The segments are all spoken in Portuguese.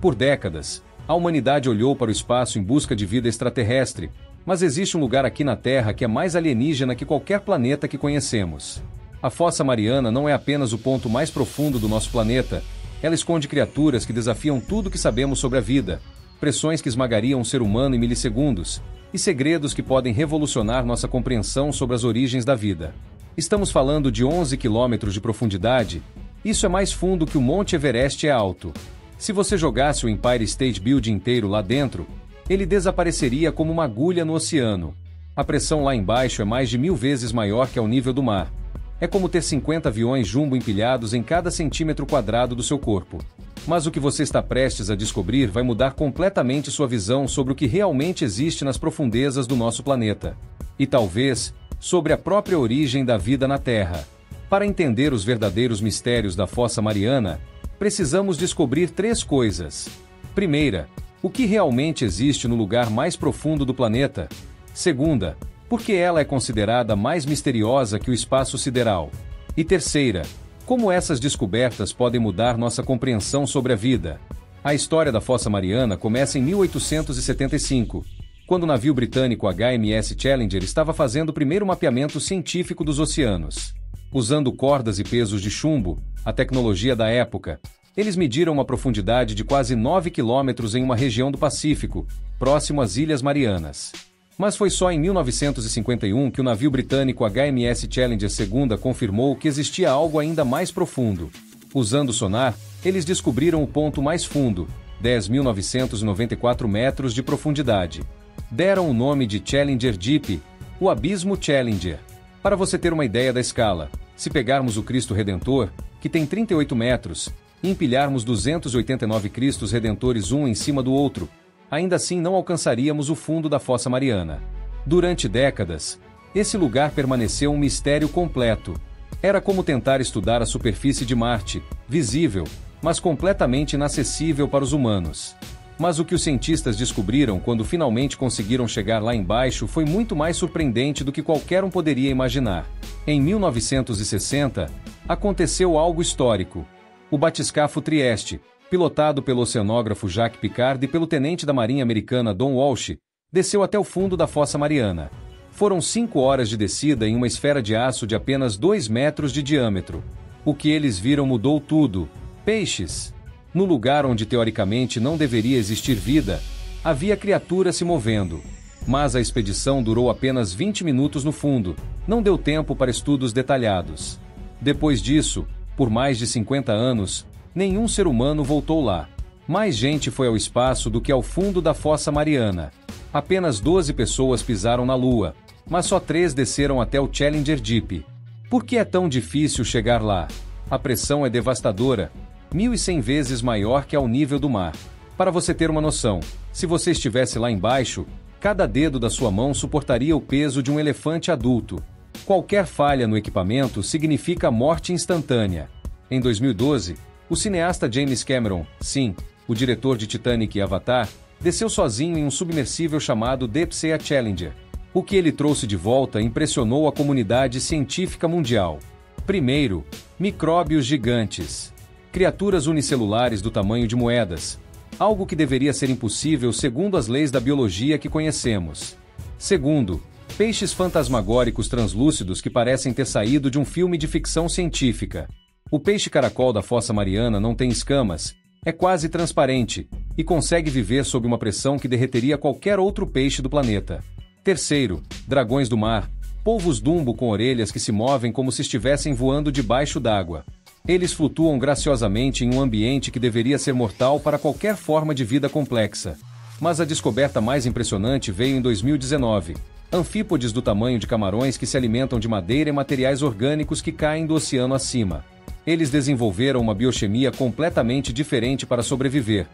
Por décadas, a humanidade olhou para o espaço em busca de vida extraterrestre, mas existe um lugar aqui na Terra que é mais alienígena que qualquer planeta que conhecemos. A Fossa Mariana não é apenas o ponto mais profundo do nosso planeta, ela esconde criaturas que desafiam tudo que sabemos sobre a vida, pressões que esmagariam um ser humano em milissegundos, e segredos que podem revolucionar nossa compreensão sobre as origens da vida. Estamos falando de 11 quilômetros de profundidade. Isso é mais fundo que o Monte Everest é alto. Se você jogasse o Empire State Building inteiro lá dentro, ele desapareceria como uma agulha no oceano. A pressão lá embaixo é mais de 1000 vezes maior que ao nível do mar. É como ter 50 aviões jumbo empilhados em cada centímetro quadrado do seu corpo. Mas o que você está prestes a descobrir vai mudar completamente sua visão sobre o que realmente existe nas profundezas do nosso planeta. E talvez, sobre a própria origem da vida na Terra. Para entender os verdadeiros mistérios da Fossa Mariana, precisamos descobrir 3 coisas. Primeira, o que realmente existe no lugar mais profundo do planeta? Segunda, por que ela é considerada mais misteriosa que o espaço sideral? E terceira, como essas descobertas podem mudar nossa compreensão sobre a vida? A história da Fossa Mariana começa em 1875, quando o navio britânico HMS Challenger estava fazendo o primeiro mapeamento científico dos oceanos. Usando cordas e pesos de chumbo, a tecnologia da época, eles mediram uma profundidade de quase 9 quilômetros em uma região do Pacífico, próximo às Ilhas Marianas. Mas foi só em 1951 que o navio britânico HMS Challenger II confirmou que existia algo ainda mais profundo. Usando sonar, eles descobriram o ponto mais fundo, 10.994 metros de profundidade. Deram o nome de Challenger Deep, o Abismo Challenger. Para você ter uma ideia da escala, se pegarmos o Cristo Redentor, que tem 38 metros, e empilharmos 289 Cristos Redentores um em cima do outro, ainda assim não alcançaríamos o fundo da Fossa Mariana. Durante décadas, esse lugar permaneceu um mistério completo. Era como tentar estudar a superfície de Marte, visível, mas completamente inacessível para os humanos. Mas o que os cientistas descobriram quando finalmente conseguiram chegar lá embaixo foi muito mais surpreendente do que qualquer um poderia imaginar. Em 1960, aconteceu algo histórico. O batiscafo Trieste, pilotado pelo oceanógrafo Jacques Piccard e pelo tenente da Marinha americana Don Walsh, desceu até o fundo da Fossa Mariana. Foram 5 horas de descida em uma esfera de aço de apenas 2 metros de diâmetro. O que eles viram mudou tudo. Peixes. No lugar onde teoricamente não deveria existir vida, havia criaturas se movendo. Mas a expedição durou apenas 20 minutos no fundo, não deu tempo para estudos detalhados. Depois disso, por mais de 50 anos, nenhum ser humano voltou lá. Mais gente foi ao espaço do que ao fundo da Fossa Mariana. Apenas 12 pessoas pisaram na Lua, mas só 3 desceram até o Challenger Deep. Por que é tão difícil chegar lá? A pressão é devastadora, 1.100 vezes maior que ao nível do mar. Para você ter uma noção, se você estivesse lá embaixo, cada dedo da sua mão suportaria o peso de um elefante adulto. Qualquer falha no equipamento significa morte instantânea. Em 2012, o cineasta James Cameron, sim, o diretor de Titanic e Avatar, desceu sozinho em um submersível chamado Deep Sea Challenger. O que ele trouxe de volta impressionou a comunidade científica mundial. Primeiro, micróbios gigantes. Criaturas unicelulares do tamanho de moedas. Algo que deveria ser impossível segundo as leis da biologia que conhecemos. Segundo, peixes fantasmagóricos translúcidos que parecem ter saído de um filme de ficção científica. O peixe-caracol da Fossa Mariana não tem escamas, é quase transparente, e consegue viver sob uma pressão que derreteria qualquer outro peixe do planeta. Terceiro, dragões do mar, polvos Dumbo com orelhas que se movem como se estivessem voando debaixo d'água. Eles flutuam graciosamente em um ambiente que deveria ser mortal para qualquer forma de vida complexa. Mas a descoberta mais impressionante veio em 2019. Anfípodes do tamanho de camarões que se alimentam de madeira e materiais orgânicos que caem do oceano acima. Eles desenvolveram uma biochimia completamente diferente para sobreviver.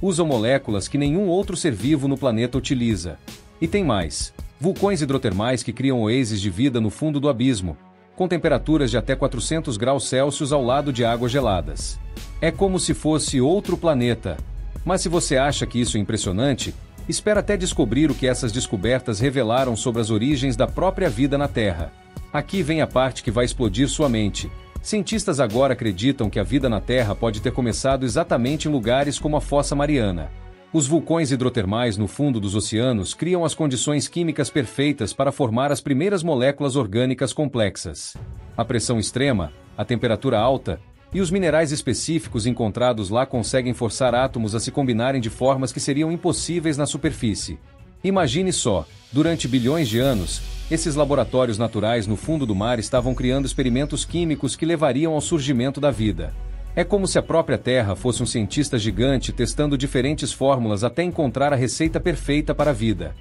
Usam moléculas que nenhum outro ser vivo no planeta utiliza. E tem mais. Vulcões hidrotermais que criam oásis de vida no fundo do abismo, com temperaturas de até 400 graus Celsius ao lado de águas geladas. É como se fosse outro planeta. Mas se você acha que isso é impressionante, espera até descobrir o que essas descobertas revelaram sobre as origens da própria vida na Terra. Aqui vem a parte que vai explodir sua mente. Cientistas agora acreditam que a vida na Terra pode ter começado exatamente em lugares como a Fossa Mariana. Os vulcões hidrotermais no fundo dos oceanos criam as condições químicas perfeitas para formar as primeiras moléculas orgânicas complexas. A pressão extrema, a temperatura alta e os minerais específicos encontrados lá conseguem forçar átomos a se combinarem de formas que seriam impossíveis na superfície. Imagine só, durante bilhões de anos, esses laboratórios naturais no fundo do mar estavam criando experimentos químicos que levariam ao surgimento da vida. É como se a própria Terra fosse um cientista gigante testando diferentes fórmulas até encontrar a receita perfeita para a vida.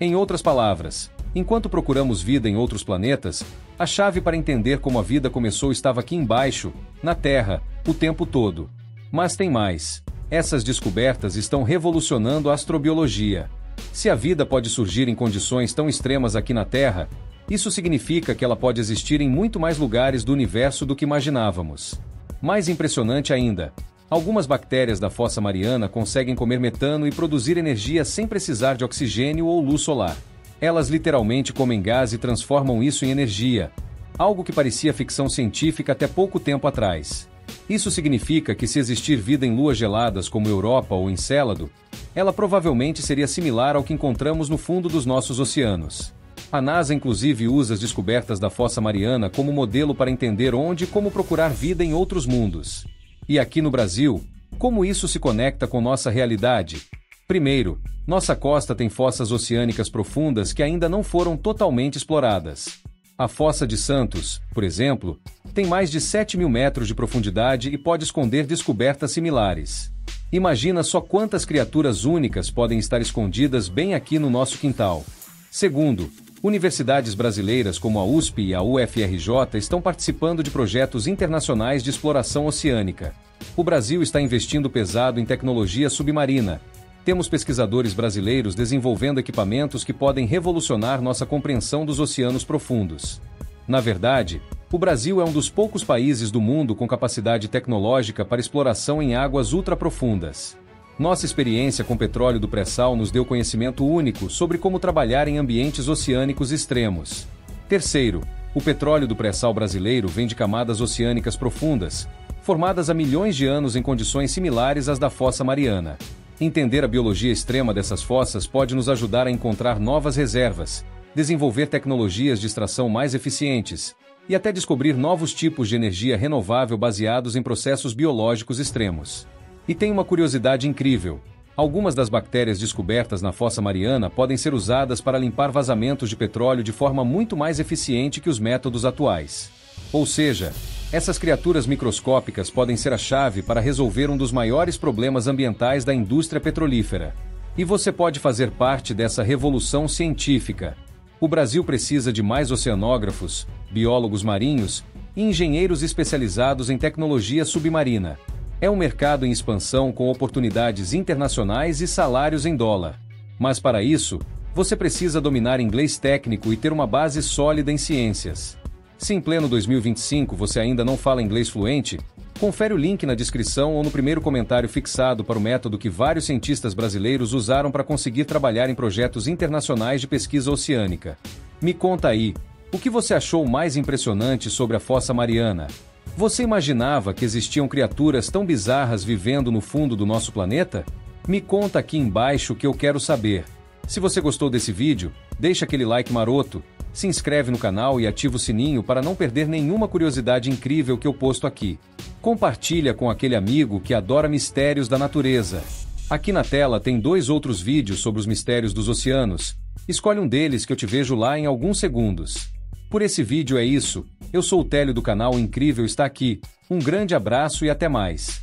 Em outras palavras, enquanto procuramos vida em outros planetas, a chave para entender como a vida começou estava aqui embaixo, na Terra, o tempo todo. Mas tem mais. Essas descobertas estão revolucionando a astrobiologia. Se a vida pode surgir em condições tão extremas aqui na Terra, isso significa que ela pode existir em muito mais lugares do universo do que imaginávamos. Mais impressionante ainda, algumas bactérias da Fossa Mariana conseguem comer metano e produzir energia sem precisar de oxigênio ou luz solar. Elas literalmente comem gás e transformam isso em energia, algo que parecia ficção científica até pouco tempo atrás. Isso significa que se existir vida em luas geladas como Europa ou Encélado, ela provavelmente seria similar ao que encontramos no fundo dos nossos oceanos. A NASA inclusive usa as descobertas da Fossa Mariana como modelo para entender onde e como procurar vida em outros mundos. E aqui no Brasil, como isso se conecta com nossa realidade? Primeiro, nossa costa tem fossas oceânicas profundas que ainda não foram totalmente exploradas. A Fossa de Santos, por exemplo, tem mais de 7.000 metros de profundidade e pode esconder descobertas similares. Imagina só quantas criaturas únicas podem estar escondidas bem aqui no nosso quintal. Segundo, universidades brasileiras como a USP e a UFRJ estão participando de projetos internacionais de exploração oceânica. O Brasil está investindo pesado em tecnologia submarina. Temos pesquisadores brasileiros desenvolvendo equipamentos que podem revolucionar nossa compreensão dos oceanos profundos. Na verdade, o Brasil é um dos poucos países do mundo com capacidade tecnológica para exploração em águas ultraprofundas. Nossa experiência com petróleo do pré-sal nos deu conhecimento único sobre como trabalhar em ambientes oceânicos extremos. Terceiro, o petróleo do pré-sal brasileiro vem de camadas oceânicas profundas, formadas há milhões de anos em condições similares às da Fossa Mariana. Entender a biologia extrema dessas fossas pode nos ajudar a encontrar novas reservas, desenvolver tecnologias de extração mais eficientes e até descobrir novos tipos de energia renovável baseados em processos biológicos extremos. E tem uma curiosidade incrível. Algumas das bactérias descobertas na Fossa Mariana podem ser usadas para limpar vazamentos de petróleo de forma muito mais eficiente que os métodos atuais. Ou seja, essas criaturas microscópicas podem ser a chave para resolver um dos maiores problemas ambientais da indústria petrolífera. E você pode fazer parte dessa revolução científica. O Brasil precisa de mais oceanógrafos, biólogos marinhos e engenheiros especializados em tecnologia submarina. É um mercado em expansão com oportunidades internacionais e salários em dólar. Mas para isso, você precisa dominar inglês técnico e ter uma base sólida em ciências. Se em pleno 2025 você ainda não fala inglês fluente, confere o link na descrição ou no primeiro comentário fixado para o método que vários cientistas brasileiros usaram para conseguir trabalhar em projetos internacionais de pesquisa oceânica. Me conta aí, o que você achou mais impressionante sobre a Fossa Mariana? Você imaginava que existiam criaturas tão bizarras vivendo no fundo do nosso planeta? Me conta aqui embaixo que eu quero saber. Se você gostou desse vídeo, deixa aquele like maroto, se inscreve no canal e ativa o sininho para não perder nenhuma curiosidade incrível que eu posto aqui. Compartilha com aquele amigo que adora mistérios da natureza. Aqui na tela tem 2 outros vídeos sobre os mistérios dos oceanos. Escolhe um deles que eu te vejo lá em alguns segundos. Por esse vídeo é isso. Eu sou o Télio do canal Incrível Está Aqui. Um grande abraço e até mais.